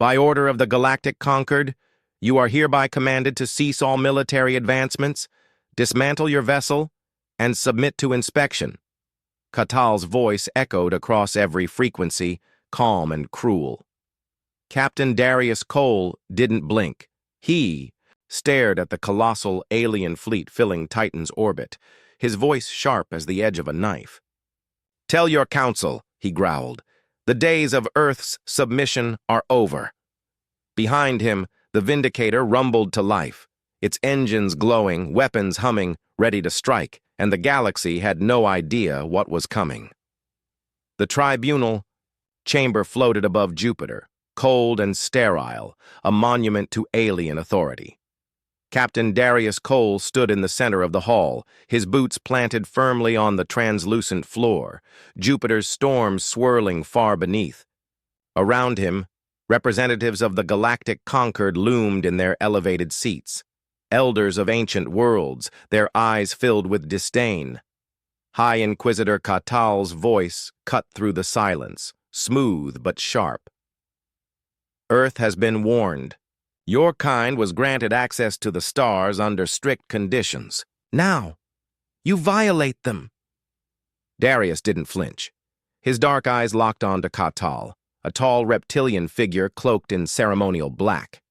By order of the Galactic Concord, you are hereby commanded to cease all military advancements, dismantle your vessel, and submit to inspection. Katal's voice echoed across every frequency, calm and cruel. Captain Darius Cole didn't blink. He stared at the colossal alien fleet filling Titan's orbit, his voice sharp as the edge of a knife. "Tell your council," he growled, "the days of Earth's submission are over." Behind him, the Vindicator rumbled to life, its engines glowing, weapons humming, ready to strike, and the galaxy had no idea what was coming. The tribunal chamber floated above Jupiter, cold and sterile, a monument to alien authority. Captain Darius Cole stood in the center of the hall, his boots planted firmly on the translucent floor, Jupiter's storm swirling far beneath. Around him, representatives of the Galactic Concord loomed in their elevated seats, elders of ancient worlds, their eyes filled with disdain. High Inquisitor Katal's voice cut through the silence, smooth but sharp. "Earth has been warned. Your kind was granted access to the stars under strict conditions. Now, you violate them." Darius didn't flinch. His dark eyes locked onto Katal, a tall reptilian figure cloaked in ceremonial black.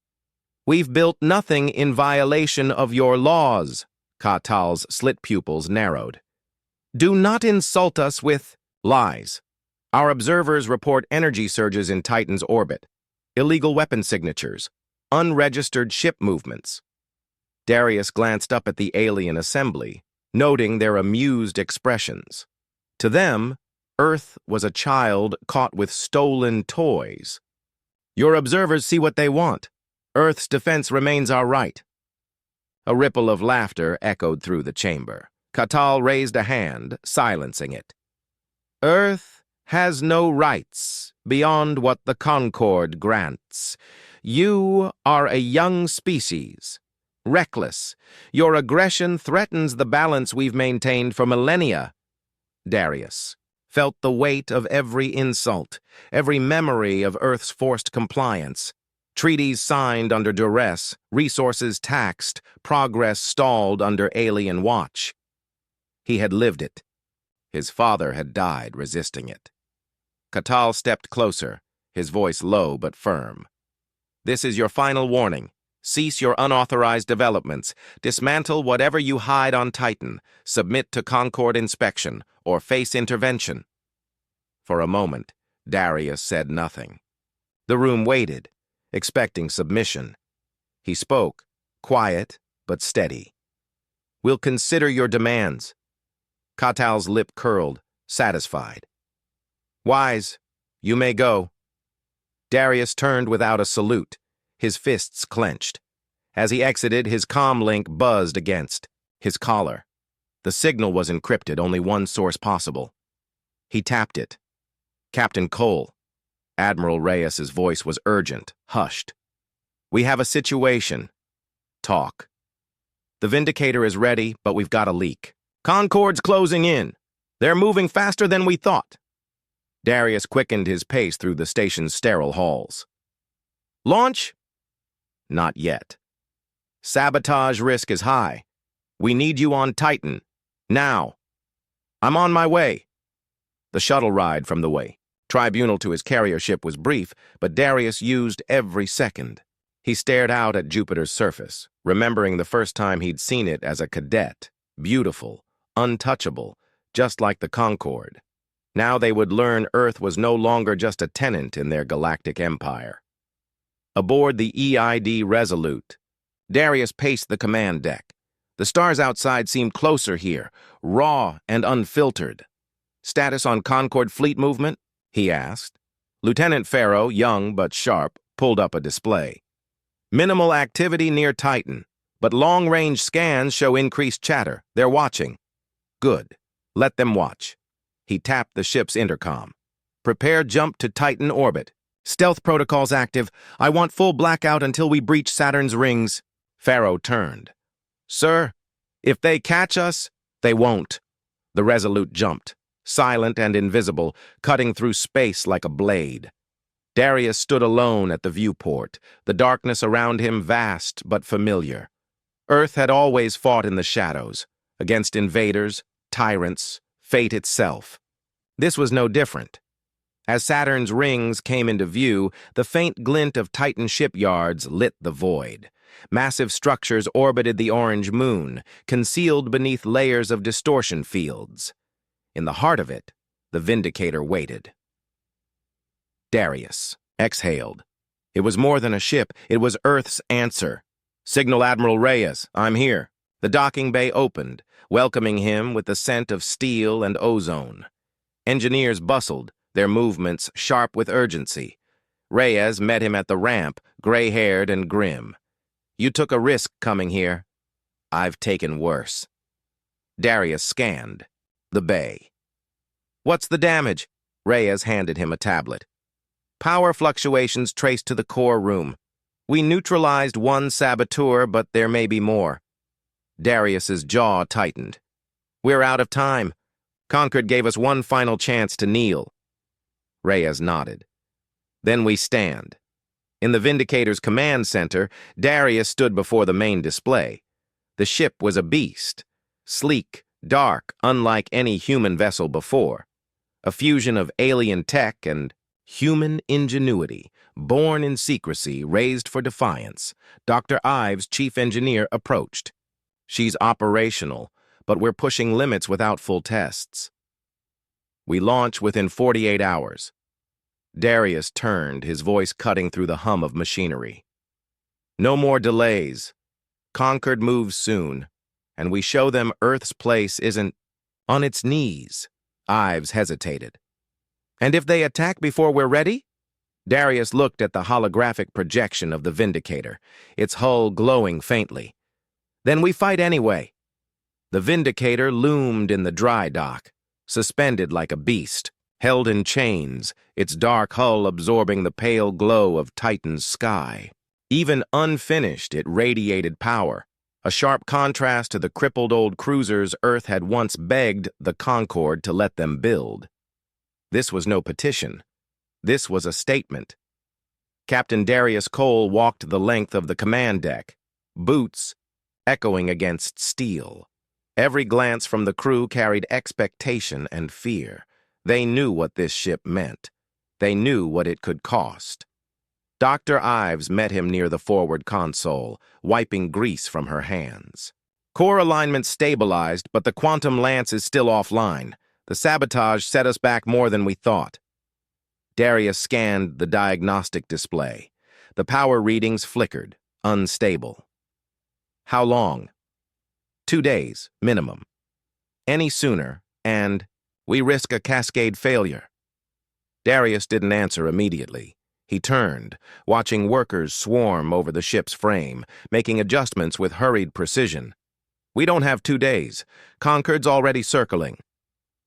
"We've built nothing in violation of your laws." Katal's slit pupils narrowed. "Do not insult us with lies. Our observers report energy surges in Titan's orbit, illegal weapon signatures, unregistered ship movements." Darius glanced up at the alien assembly, noting their amused expressions. To them, Earth was a child caught with stolen toys. "Your observers see what they want. Earth's defense remains our right." A ripple of laughter echoed through the chamber. Katal raised a hand, silencing it. "Earth has no rights beyond what the Concord grants. You are a young species, reckless. Your aggression threatens the balance we've maintained for millennia." Darius felt the weight of every insult, every memory of Earth's forced compliance. Treaties signed under duress, resources taxed, progress stalled under alien watch. He had lived it. His father had died resisting it. Katal stepped closer, his voice low but firm. "This is your final warning. Cease your unauthorized developments. Dismantle whatever you hide on Titan. Submit to Concord inspection, or face intervention." For a moment, Darius said nothing. The room waited, expecting submission. He spoke, quiet but steady. "We'll consider your demands." Katal's lip curled, satisfied. "Wise, you may go." Darius turned without a salute, his fists clenched. As he exited, his comm link buzzed against his collar. The signal was encrypted, only one source possible. He tapped it. "Captain Cole." Admiral Reyes's voice was urgent, hushed. "We have a situation. Talk. The Vindicator is ready, but we've got a leak. Concord's closing in. They're moving faster than we thought." Darius quickened his pace through the station's sterile halls. "Launch?" "Not yet. Sabotage risk is high. We need you on Titan. Now." "I'm on my way." The shuttle ride from the way. Tribunal to his carrier ship was brief, but Darius used every second. He stared out at Jupiter's surface, remembering the first time he'd seen it as a cadet, beautiful, untouchable, just like the Concord. Now they would learn Earth was no longer just a tenant in their galactic empire. Aboard the EID Resolute, Darius paced the command deck. The stars outside seemed closer here, raw and unfiltered. "Status on Concord fleet movement?" he asked. Lieutenant Farrow, young but sharp, pulled up a display. "Minimal activity near Titan, but long-range scans show increased chatter. They're watching." "Good. Let them watch." He tapped the ship's intercom. "Prepare jump to Titan orbit. Stealth protocols active. I want full blackout until we breach Saturn's rings." Farrow turned. "Sir, if they catch us, they won't." The Resolute jumped, silent and invisible, cutting through space like a blade. Darius stood alone at the viewport, the darkness around him vast but familiar. Earth had always fought in the shadows, against invaders, tyrants, fate itself. This was no different. As Saturn's rings came into view, the faint glint of Titan shipyards lit the void. Massive structures orbited the orange moon, concealed beneath layers of distortion fields. In the heart of it, the Vindicator waited. Darius exhaled. It was more than a ship, it was Earth's answer. "Signal Admiral Reyes, I'm here." The docking bay opened, welcoming him with the scent of steel and ozone. Engineers bustled, their movements sharp with urgency. Reyes met him at the ramp, gray-haired and grim. "You took a risk coming here. I've taken worse." Darius scanned the bay. "What's the damage?" Reyes handed him a tablet. "Power fluctuations traced to the core room. We neutralized one saboteur, but there may be more." Darius's jaw tightened. "We're out of time. Concord gave us one final chance to kneel." Reyes nodded. "Then we stand." In the Vindicator's command center, Darius stood before the main display. The ship was a beast, sleek, dark, unlike any human vessel before. A fusion of alien tech and human ingenuity, born in secrecy, raised for defiance. Dr. Ives, chief engineer, approached. "She's operational, but we're pushing limits without full tests. We launch within 48 hours. Darius turned, his voice cutting through the hum of machinery. "No more delays. Concord moves soon, and we show them Earth's place isn't on its knees." Ives hesitated. "And if they attack before we're ready?" Darius looked at the holographic projection of the Vindicator, its hull glowing faintly. "Then we fight anyway." The Vindicator loomed in the dry dock, suspended like a beast, held in chains, its dark hull absorbing the pale glow of Titan's sky. Even unfinished, it radiated power, a sharp contrast to the crippled old cruisers Earth had once begged the Concorde to let them build. This was no petition. This was a statement. Captain Darius Cole walked the length of the command deck, boots echoing against steel. Every glance from the crew carried expectation and fear. They knew what this ship meant. They knew what it could cost. Dr. Ives met him near the forward console, wiping grease from her hands. "Core alignment stabilized, but the quantum lance is still offline. The sabotage set us back more than we thought." Darius scanned the diagnostic display. The power readings flickered, unstable. "How long?" 2 days, minimum. Any sooner, and we risk a cascade failure." Darius didn't answer immediately. He turned, watching workers swarm over the ship's frame, making adjustments with hurried precision. "We don't have 2 days. Concord's already circling."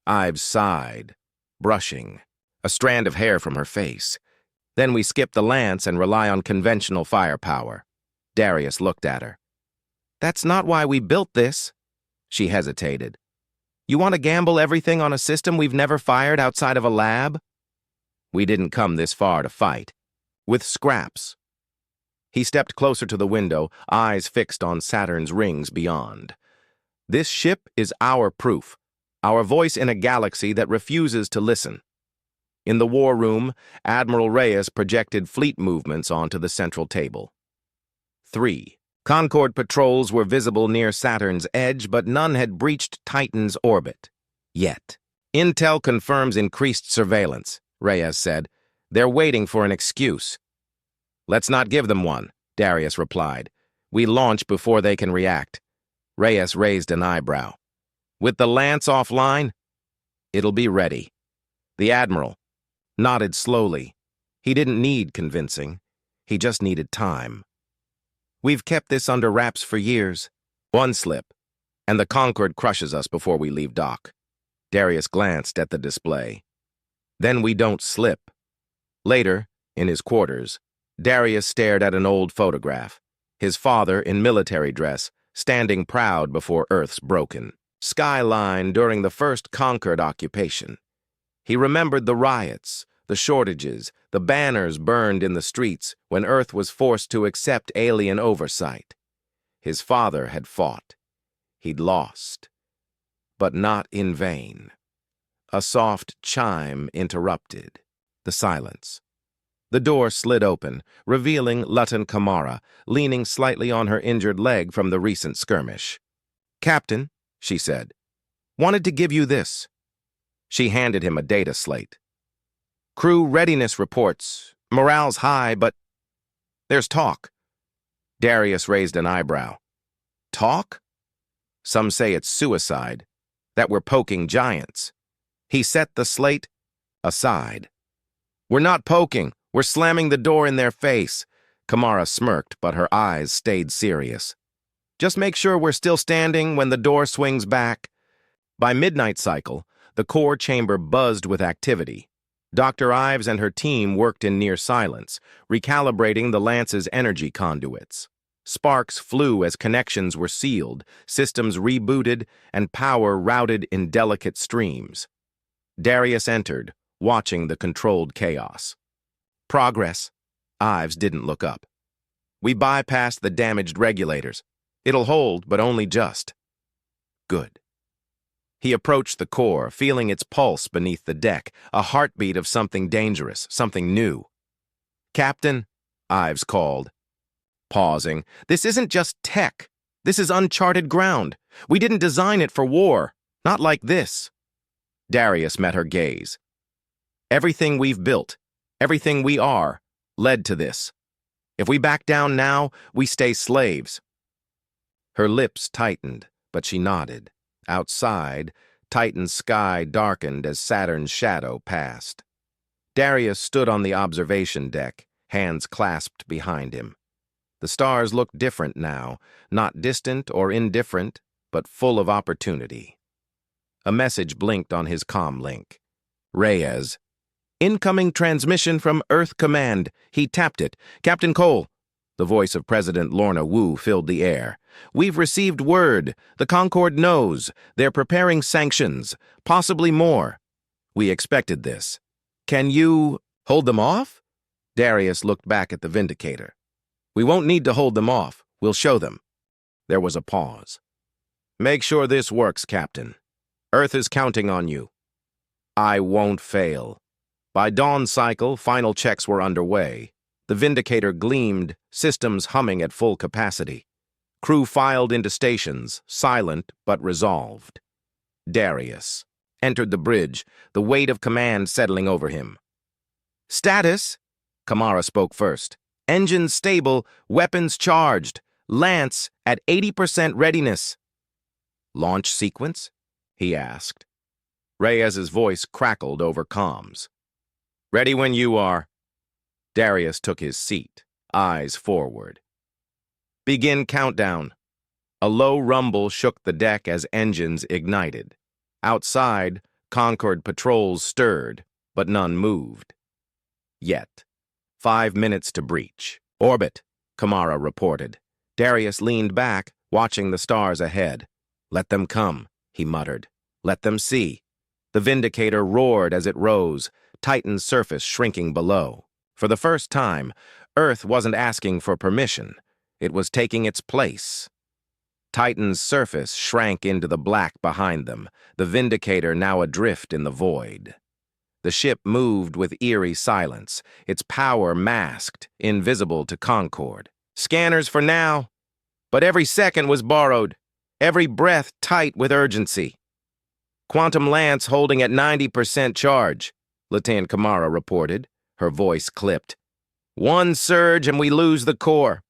Ives sighed, brushing a strand of hair from her face. "Then we skip the lance and rely on conventional firepower." Darius looked at her. "That's not why we built this." She hesitated. "You want to gamble everything on a system we've never fired outside of a lab?" "We didn't come this far to fight. With scraps." He stepped closer to the window, eyes fixed on Saturn's rings beyond. "This ship is our proof, our voice in a galaxy that refuses to listen." In the war room, Admiral Reyes projected fleet movements onto the central table. 3. Concorde patrols were visible near Saturn's edge, but none had breached Titan's orbit. Yet. "Intel confirms increased surveillance," Reyes said. "They're waiting for an excuse." "Let's not give them one," Darius replied. "We launch before they can react." Reyes raised an eyebrow. "With the lance offline?" "It'll be ready." The Admiral nodded slowly. He didn't need convincing. He just needed time. "We've kept this under wraps for years. One slip, and the Concorde crushes us before we leave dock." Darius glanced at the display. "Then we don't slip." Later, in his quarters, Darius stared at an old photograph. His father, in military dress, standing proud before Earth's broken skyline during the first Concorde occupation. He remembered the riots, the shortages, the banners burned in the streets when Earth was forced to accept alien oversight. His father had fought. He'd lost. But not in vain. A soft chime interrupted the silence. The door slid open, revealing Lieutenant Kamara, leaning slightly on her injured leg from the recent skirmish. "Captain," she said, "wanted to give you this." She handed him a data slate. "Crew readiness reports. Morale's high, but there's talk." Darius raised an eyebrow. "Talk? Some say it's suicide, that we're poking giants." He set the slate aside. "We're not poking. We're slamming the door in their face." Kamara smirked, but her eyes stayed serious. "Just make sure we're still standing when the door swings back." By midnight cycle, the core chamber buzzed with activity. Dr. Ives and her team worked in near silence, recalibrating the Lance's energy conduits. Sparks flew as connections were sealed, systems rebooted, and power routed in delicate streams. Darius entered, watching the controlled chaos. "Progress." Ives didn't look up. "We bypassed the damaged regulators. It'll hold, but only just." "Good." He approached the core, feeling its pulse beneath the deck, a heartbeat of something dangerous, something new. "Captain," Ives called. Pausing, "This isn't just tech. This is uncharted ground. We didn't design it for war. Not like this." Darius met her gaze. "Everything we've built, everything we are, led to this. If we back down now, we stay slaves." Her lips tightened, but she nodded. Outside, Titan's sky darkened as Saturn's shadow passed. Darius stood on the observation deck, hands clasped behind him. The stars looked different now, not distant or indifferent, but full of opportunity. A message blinked on his comm link. "Reyes. Incoming transmission from Earth Command." He tapped it. "Captain Cole." The voice of President Lorna Wu filled the air. "We've received word. The Concord knows. They're preparing sanctions, possibly more. We expected this. Can you hold them off?" Darius looked back at the Vindicator. "We won't need to hold them off. We'll show them." There was a pause. "Make sure this works, Captain. Earth is counting on you." "I won't fail." By dawn cycle, final checks were underway. The Vindicator gleamed, systems humming at full capacity. Crew filed into stations, silent but resolved. Darius entered the bridge, the weight of command settling over him. "Status?" Kamara spoke first. "Engines stable, weapons charged. Lance at 80% readiness." "Launch sequence?" he asked. Reyes's voice crackled over comms. "Ready when you are." Darius took his seat, eyes forward. "Begin countdown." A low rumble shook the deck as engines ignited. Outside, Concord patrols stirred, but none moved. Yet. 5 minutes to breach. "Orbit," Kamara reported. Darius leaned back, watching the stars ahead. "Let them come," he muttered. "Let them see." The Vindicator roared as it rose, Titan's surface shrinking below. For the first time, Earth wasn't asking for permission. It was taking its place. Titan's surface shrank into the black behind them, the Vindicator now adrift in the void. The ship moved with eerie silence, its power masked, invisible to Concord. "Scanners for now." But every second was borrowed, every breath tight with urgency. "Quantum Lance holding at 90% charge," Lieutenant Kamara reported, her voice clipped. "One surge and we lose the core."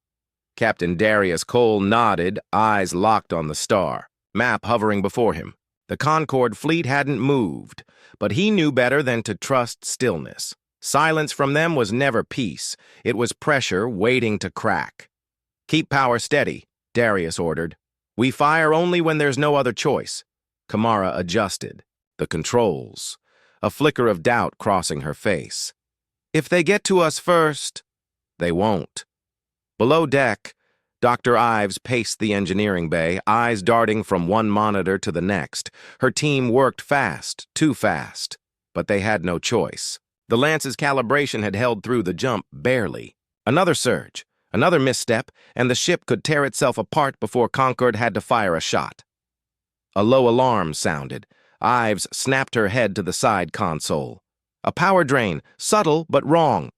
Captain Darius Cole nodded, eyes locked on the star, map hovering before him. The Concord fleet hadn't moved, but he knew better than to trust stillness. Silence from them was never peace. It was pressure waiting to crack. "Keep power steady," Darius ordered. "We fire only when there's no other choice." Kamara adjusted. The controls. A flicker of doubt crossing her face. "If they get to us first..." "They won't." Below deck, Dr. Ives paced the engineering bay, eyes darting from one monitor to the next. Her team worked fast, too fast, but they had no choice. The Lance's calibration had held through the jump barely. Another surge, another misstep, and the ship could tear itself apart before Concorde had to fire a shot. A low alarm sounded. Ives snapped her head to the side console. A power drain, subtle but wrong.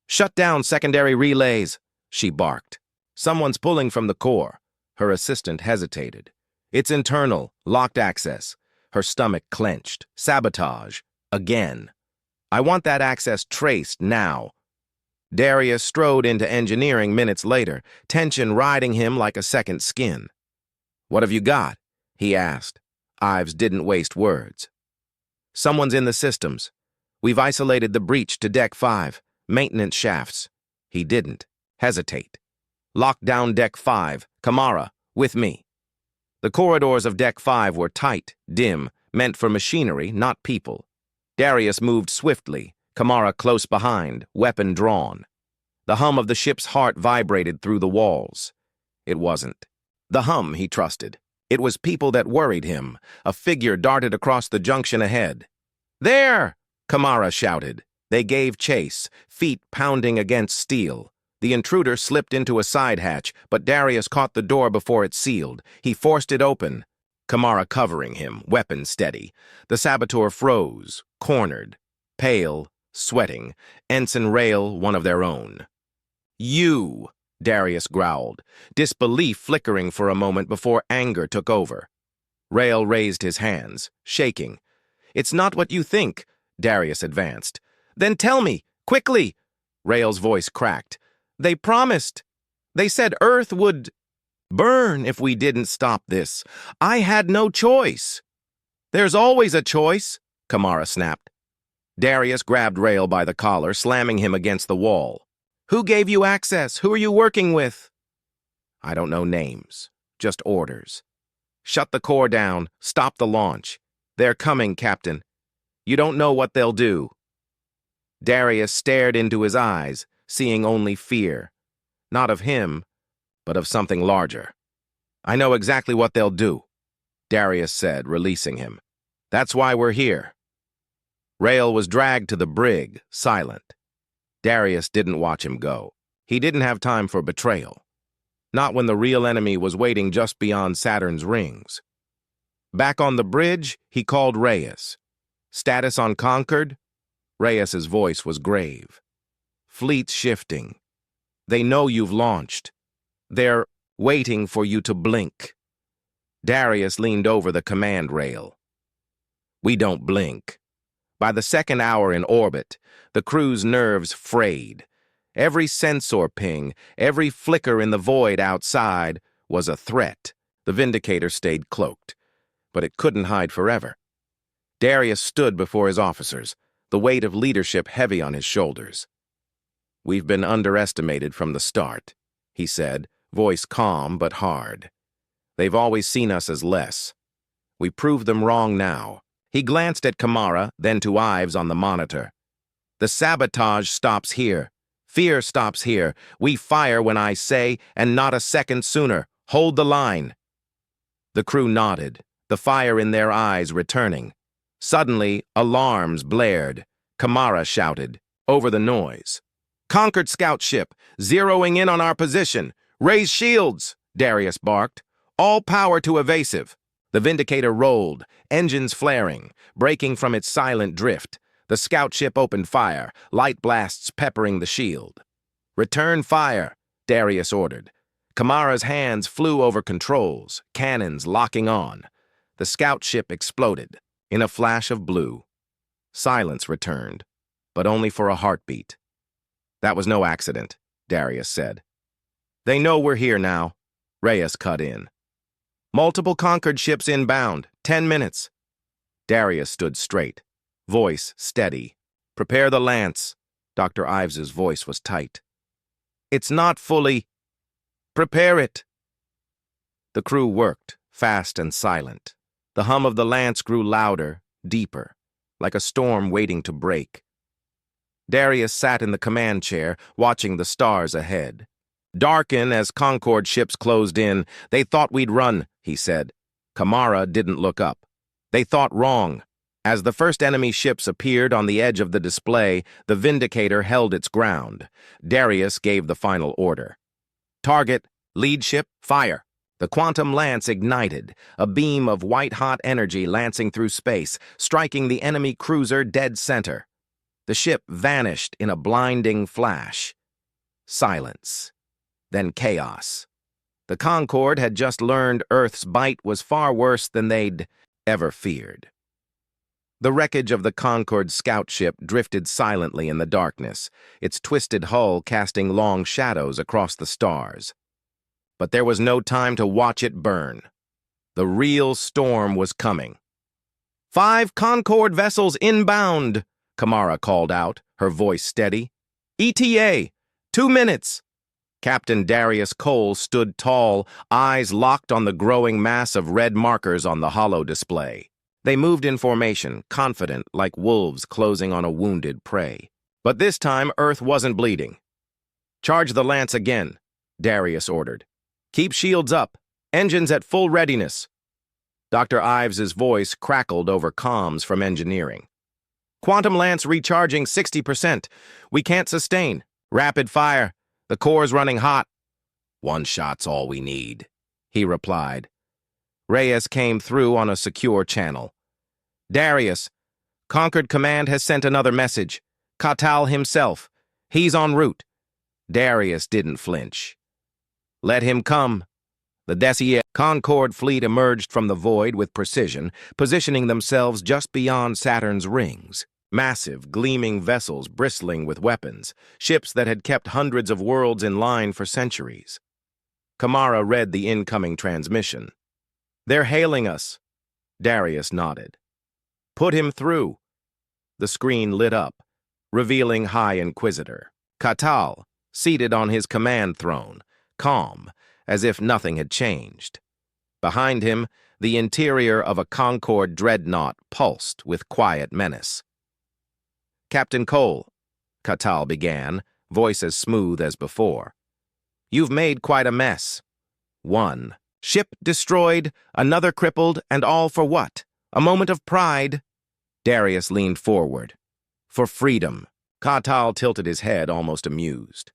"Shut down secondary relays," she barked. "Someone's pulling from the core." Her assistant hesitated. "It's internal, locked access." Her stomach clenched. "Sabotage. Again. I want that access traced now." Darius strode into engineering minutes later, tension riding him like a second skin. "What have you got?" he asked. Ives didn't waste words. "Someone's in the systems. We've isolated the breach to Deck 5, maintenance shafts." He didn't hesitate. "Lock down Deck 5. Kamara, with me." The corridors of Deck 5 were tight, dim, meant for machinery, not people. Darius moved swiftly, Kamara close behind, weapon drawn. The hum of the ship's heart vibrated through the walls. It wasn't the hum he trusted. It was people that worried him. A figure darted across the junction ahead. "There!" Kamara shouted. They gave chase, feet pounding against steel. The intruder slipped into a side hatch, but Darius caught the door before it sealed. He forced it open, Kamara covering him, weapon steady. The saboteur froze, cornered, pale, sweating. Ensign Rail, one of their own. "You!" Darius growled, disbelief flickering for a moment before anger took over. Rail raised his hands, shaking. "It's not what you think," Darius advanced. "Then tell me, quickly!" Rail's voice cracked. "They promised. They said Earth would burn if we didn't stop this. I had no choice." "There's always a choice," Kamara snapped. Darius grabbed Rail by the collar, slamming him against the wall. "Who gave you access? Who are you working with?" "I don't know names, just orders. Shut the core down, stop the launch. They're coming, Captain. You don't know what they'll do." Darius stared into his eyes, seeing only fear. Not of him, but of something larger. "I know exactly what they'll do," Darius said, releasing him. "That's why we're here." Rail was dragged to the brig, silent. Darius didn't watch him go. He didn't have time for betrayal. Not when the real enemy was waiting just beyond Saturn's rings. Back on the bridge, he called Reyes. "Status on Concorde?" Reyes's voice was grave. "Fleet's shifting. They know you've launched. They're waiting for you to blink." Darius leaned over the command rail. "We don't blink." By the second hour in orbit, the crew's nerves frayed. Every sensor ping, every flicker in the void outside was a threat. The Vindicator stayed cloaked, but it couldn't hide forever. Darius stood before his officers, the weight of leadership heavy on his shoulders. "We've been underestimated from the start," he said, voice calm but hard. "They've always seen us as less. We prove them wrong now." He glanced at Kamara, then to Ives on the monitor. "The sabotage stops here. Fear stops here. We fire when I say, and not a second sooner. Hold the line." The crew nodded, the fire in their eyes returning. Suddenly, alarms blared. Kamara shouted, over the noise. "Concorde scout ship, zeroing in on our position. Raise shields," Darius barked. "All power to evasive." The Vindicator rolled, engines flaring, breaking from its silent drift. The scout ship opened fire, light blasts peppering the shield. "Return fire," Darius ordered. Kamara's hands flew over controls, cannons locking on. The scout ship exploded. In a flash of blue, silence returned, but only for a heartbeat. "That was no accident," Darius said. "They know we're here now," Reyes cut in. "Multiple Concorde ships inbound, 10 minutes. Darius stood straight, voice steady. "Prepare the lance." Dr. Ives's voice was tight. "It's not fully. Prepare it." The crew worked, fast and silent. The hum of the lance grew louder, deeper, like a storm waiting to break. Darius sat in the command chair, watching the stars ahead. "Darken as Concorde ships closed in. They thought we'd run," he said. Kamara didn't look up. "They thought wrong." As the first enemy ships appeared on the edge of the display, the Vindicator held its ground. Darius gave the final order. Target, lead ship, fire. The quantum lance ignited, a beam of white-hot energy lancing through space, striking the enemy cruiser dead center. The ship vanished in a blinding flash. Silence. Then chaos. The Concorde had just learned Earth's bite was far worse than they'd ever feared. The wreckage of the Concorde scout ship drifted silently in the darkness, its twisted hull casting long shadows across the stars. But there was no time to watch it burn. The real storm was coming. 5 Concorde vessels inbound, Kamara called out, her voice steady. ETA, 2 minutes. Captain Darius Cole stood tall, eyes locked on the growing mass of red markers on the holo display. They moved in formation, confident, like wolves closing on a wounded prey. But this time, Earth wasn't bleeding. Charge the lance again, Darius ordered. Keep shields up. Engines at full readiness. Dr. Ives's voice crackled over comms from engineering. Quantum lance recharging 60%. We can't sustain. Rapid fire. The core's running hot. 1 shot's all we need, he replied. Reyes came through on a secure channel. Darius, Concord Command has sent another message. Katal himself. He's en route. Darius didn't flinch. Let him come. The Dessier Concorde fleet emerged from the void with precision, positioning themselves just beyond Saturn's rings. Massive, gleaming vessels bristling with weapons, ships that had kept hundreds of worlds in line for centuries. Kamara read the incoming transmission. They're hailing us. Darius nodded. Put him through. The screen lit up, revealing High Inquisitor. Katal, seated on his command throne, calm, as if nothing had changed. Behind him, the interior of a Concorde dreadnought pulsed with quiet menace. Captain Cole, Katal began, voice as smooth as before. You've made quite a mess. 1 ship destroyed, another crippled, and all for what? A moment of pride? Darius leaned forward. For freedom. Katal tilted his head, almost amused.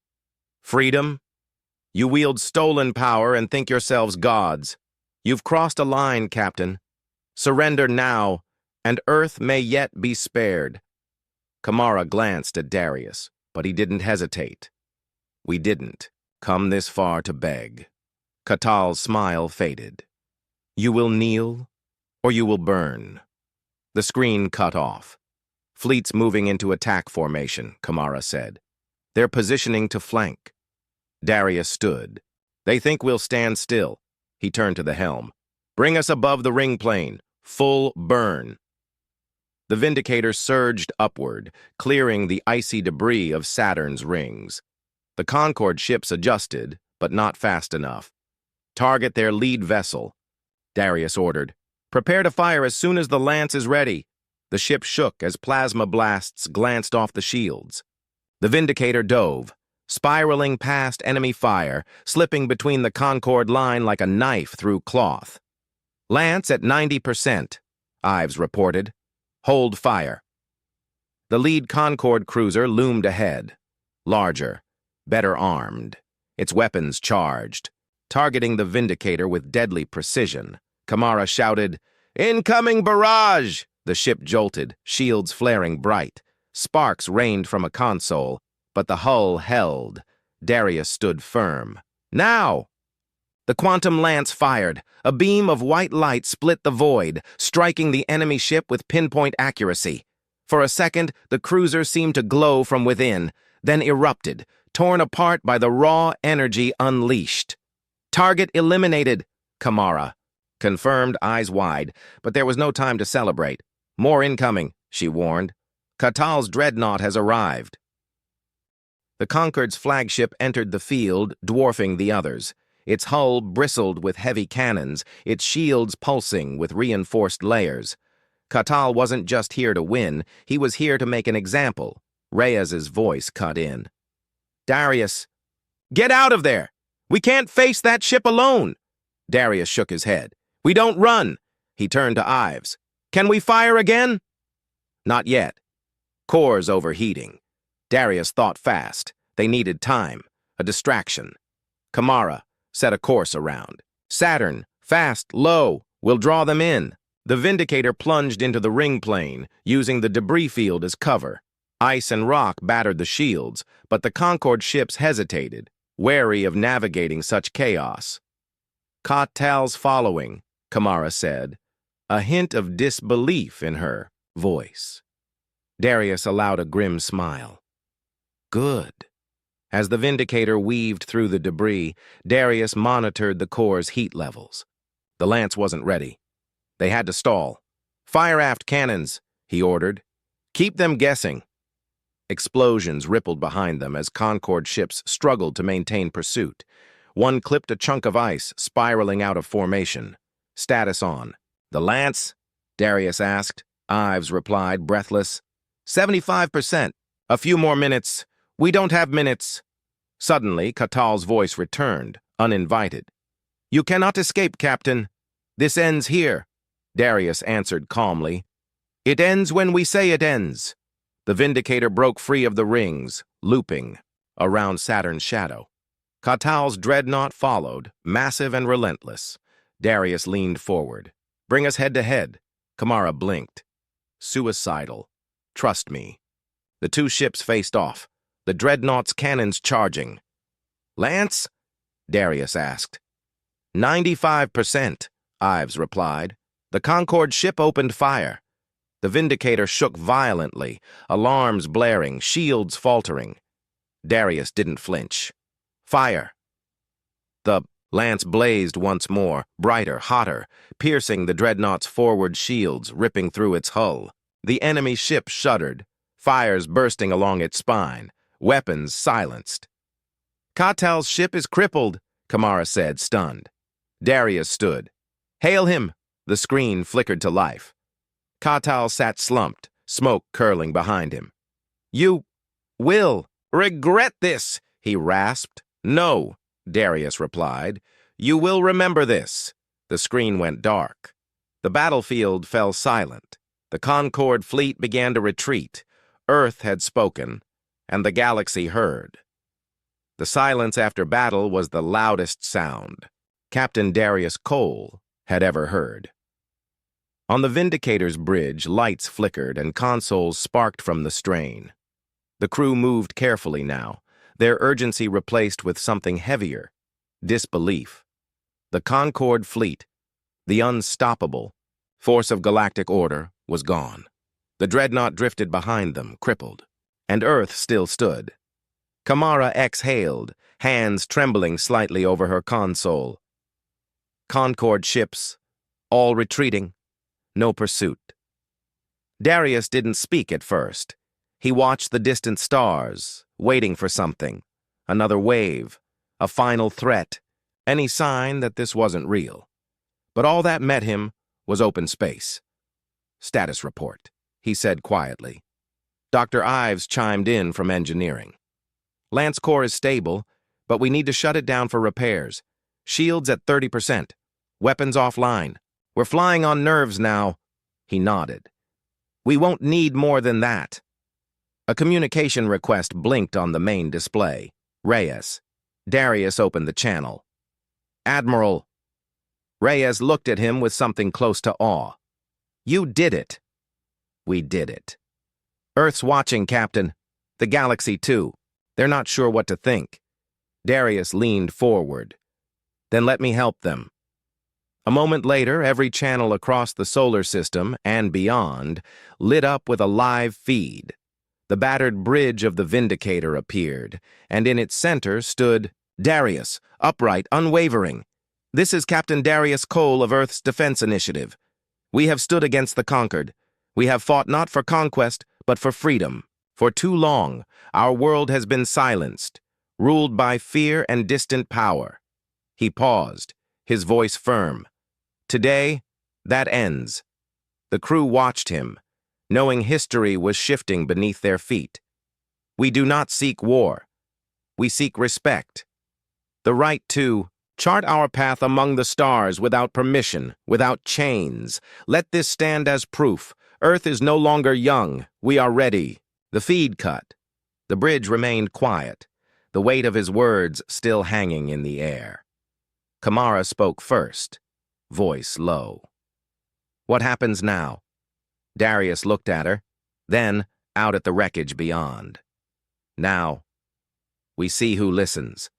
Freedom? You wield stolen power and think yourselves gods. You've crossed a line, Captain. Surrender now, and Earth may yet be spared. Kamara glanced at Darius, but he didn't hesitate. We didn't come this far to beg. Katal's smile faded. You will kneel, or you will burn. The screen cut off. Fleets moving into attack formation, Kamara said. They're positioning to flank. Darius stood. They think we'll stand still. He turned to the helm. Bring us above the ring plane. Full burn. The Vindicator surged upward, clearing the icy debris of Saturn's rings. The Concorde ships adjusted, but not fast enough. Target their lead vessel, Darius ordered. Prepare to fire as soon as the lance is ready. The ship shook as plasma blasts glanced off the shields. The Vindicator dove, spiraling past enemy fire, slipping between the Concorde line like a knife through cloth. Lance at 90%, Ives reported. Hold fire. The lead Concorde cruiser loomed ahead, larger, better armed, its weapons charged. Targeting the Vindicator with deadly precision, Kamara shouted, Incoming barrage! The ship jolted, shields flaring bright. Sparks rained from a console, but the hull held. Darius stood firm. Now! The quantum lance fired. A beam of white light split the void, striking the enemy ship with pinpoint accuracy. For a second, the cruiser seemed to glow from within, then erupted, torn apart by the raw energy unleashed. Target eliminated, Kamara confirmed, eyes wide, but there was no time to celebrate. More incoming, she warned. Katal's dreadnought has arrived. The Concorde's flagship entered the field, dwarfing the others. Its hull bristled with heavy cannons, its shields pulsing with reinforced layers. Katal wasn't just here to win, he was here to make an example. Reyes's voice cut in. Darius, get out of there! We can't face that ship alone! Darius shook his head. We don't run! He turned to Ives. Can we fire again? Not yet. Cores overheating. Darius thought fast. They needed time. A distraction. Kamara, set a course around. Saturn, fast, low. We'll draw them in. The Vindicator plunged into the ring plane, using the debris field as cover. Ice and rock battered the shields, but the Concorde ships hesitated, wary of navigating such chaos. "Katal's following," Kamara said, a hint of disbelief in her voice. Darius allowed a grim smile. Good. As the Vindicator weaved through the debris, Darius monitored the core's heat levels. The lance wasn't ready. They had to stall. "Fire aft cannons," he ordered. "Keep them guessing." Explosions rippled behind them as Concorde ships struggled to maintain pursuit. One clipped a chunk of ice, spiraling out of formation. Status on. "The lance?" Darius asked. Ives replied, breathless. 75%. A few more minutes. We don't have minutes." Suddenly, Katal's voice returned, uninvited. "You cannot escape, Captain. This ends here," Darius answered calmly. "It ends when we say it ends." The Vindicator broke free of the rings, looping around Saturn's shadow. Katal's dreadnought followed, massive and relentless. Darius leaned forward. "Bring us head to head." Kamara blinked. "Suicidal. Trust me." The two ships faced off, the dreadnought's cannons charging. "Lance?" Darius asked. 95%, Ives replied. The Concorde ship opened fire. The Vindicator shook violently, alarms blaring, shields faltering. Darius didn't flinch. "Fire!" The lance blazed once more, brighter, hotter, piercing the dreadnought's forward shields, ripping through its hull. The enemy ship shuddered, fires bursting along its spine, weapons silenced. "Katal's ship is crippled," Kamara said, stunned. Darius stood. "Hail him!" The screen flickered to life. Katal sat slumped, smoke curling behind him. "You will regret this," he rasped. "No," Darius replied. "You will remember this." The screen went dark. The battlefield fell silent. The Concorde fleet began to retreat. Earth had spoken, and the galaxy heard. The silence after battle was the loudest sound Captain Darius Cole had ever heard. On the Vindicator's bridge, lights flickered and consoles sparked from the strain. The crew moved carefully now, their urgency replaced with something heavier, disbelief. The Concorde fleet, the unstoppable force of galactic order, was gone. The dreadnought drifted behind them, crippled, and Earth still stood. Kamara exhaled, hands trembling slightly over her console. Concorde ships, all retreating. No pursuit. Darius didn't speak at first. He watched the distant stars, waiting for something. Another wave, a final threat, any sign that this wasn't real. But all that met him was open space. "Status report," he said quietly. Dr. Ives chimed in from engineering. "Lance core is stable, but we need to shut it down for repairs. Shields at 30%. Weapons offline. We're flying on nerves now." He nodded. "We won't need more than that." A communication request blinked on the main display. Reyes. Darius opened the channel. "Admiral." Reyes looked at him with something close to awe. "You did it." "We did it." "Earth's watching, Captain. The galaxy, too. They're not sure what to think." Darius leaned forward. "Then let me help them." A moment later, every channel across the solar system and beyond lit up with a live feed. The battered bridge of the Vindicator appeared, and in its center stood Darius, upright, unwavering. "This is Captain Darius Cole of Earth's Defense Initiative. We have stood against the conquered. We have fought not for conquest, but for freedom. For too long, our world has been silenced, ruled by fear and distant power." He paused, his voice firm. "Today, that ends." The crew watched him, knowing history was shifting beneath their feet. "We do not seek war. We seek respect. The right to chart our path among the stars without permission, without chains. Let this stand as proof. Earth is no longer young. We are ready. The feed cut. The bridge remained quiet, the weight of his words still hanging in the air. Kamara spoke first, voice low. What happens now? Darius looked at her, then out at the wreckage beyond. Now, we see who listens.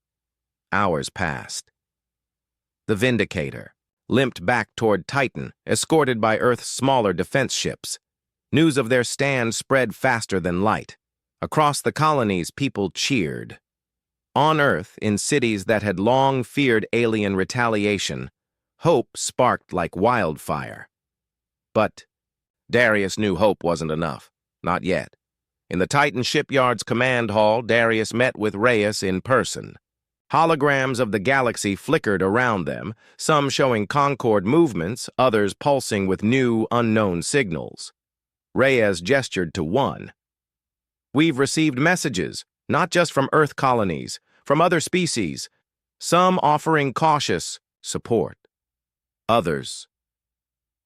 Hours passed. The Vindicator limped back toward Titan, escorted by Earth's smaller defense ships. News of their stand spread faster than light. Across the colonies, people cheered. On Earth, in cities that had long feared alien retaliation, hope sparked like wildfire. But Darius knew hope wasn't enough. Not yet. In the Titan shipyard's command hall, Darius met with Reyes in person. Holograms of the galaxy flickered around them, some showing Concord movements, others pulsing with new, unknown signals. Reyes gestured to one. We've received messages, not just from Earth colonies, from other species, some offering cautious support. Others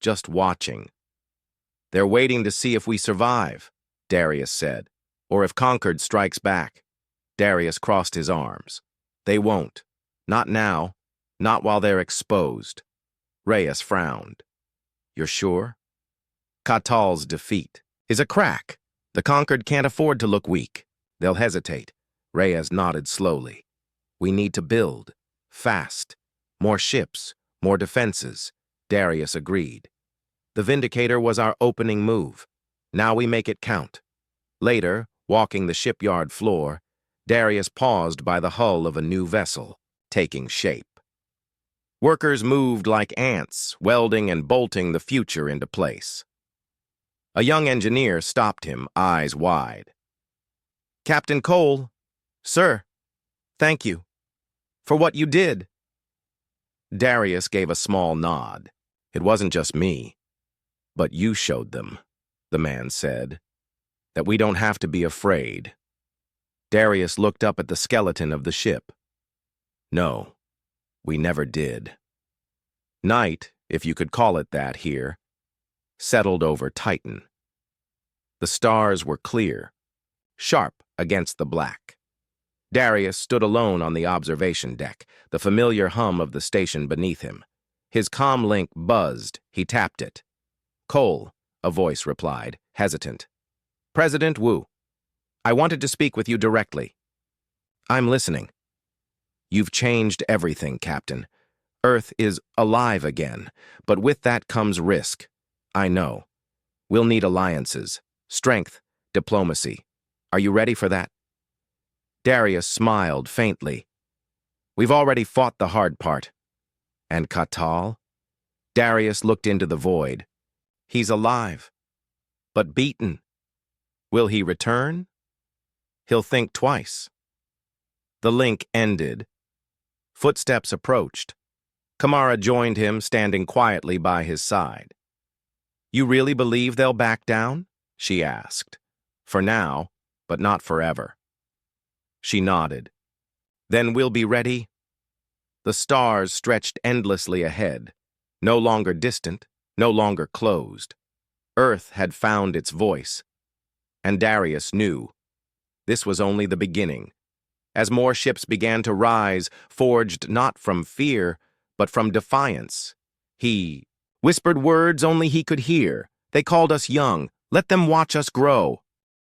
just watching. They're waiting to see if we survive, Darius said, or if Concord strikes back. Darius crossed his arms. They won't. Not now. Not while they're exposed. Reyes frowned. You're sure? Katal's defeat is a crack. The Concord can't afford to look weak. They'll hesitate. Reyes nodded slowly. We need to build. Fast. More ships. More defenses. Darius agreed. The Vindicator was our opening move. Now we make it count. Later, walking the shipyard floor, Darius paused by the hull of a new vessel, taking shape. Workers moved like ants, welding and bolting the future into place. A young engineer stopped him, eyes wide. Captain Cole, sir, thank you for what you did. Darius gave a small nod. It wasn't just me, but you showed them, the man said, that we don't have to be afraid. Darius looked up at the skeleton of the ship. No, we never did. Night, if you could call it that here, settled over Titan. The stars were clear, sharp against the black. Darius stood alone on the observation deck, the familiar hum of the station beneath him. His comm link buzzed. He tapped it. Cole, a voice replied, hesitant. President Wu, I wanted to speak with you directly. I'm listening. You've changed everything, Captain. Earth is alive again, but with that comes risk. I know. We'll need alliances, strength, diplomacy. Are you ready for that? Darius smiled faintly. We've already fought the hard part. And Katal? Darius looked into the void. He's alive, but beaten. Will he return? He'll think twice. The link ended. Footsteps approached. Kamara joined him, standing quietly by his side. You really believe they'll back down? She asked. For now, but not forever. She nodded. Then we'll be ready. The stars stretched endlessly ahead, no longer distant, no longer closed. Earth had found its voice. And Darius knew. This was only the beginning. As more ships began to rise, forged not from fear, but from defiance, he whispered words only he could hear. They called us young. Let them watch us grow.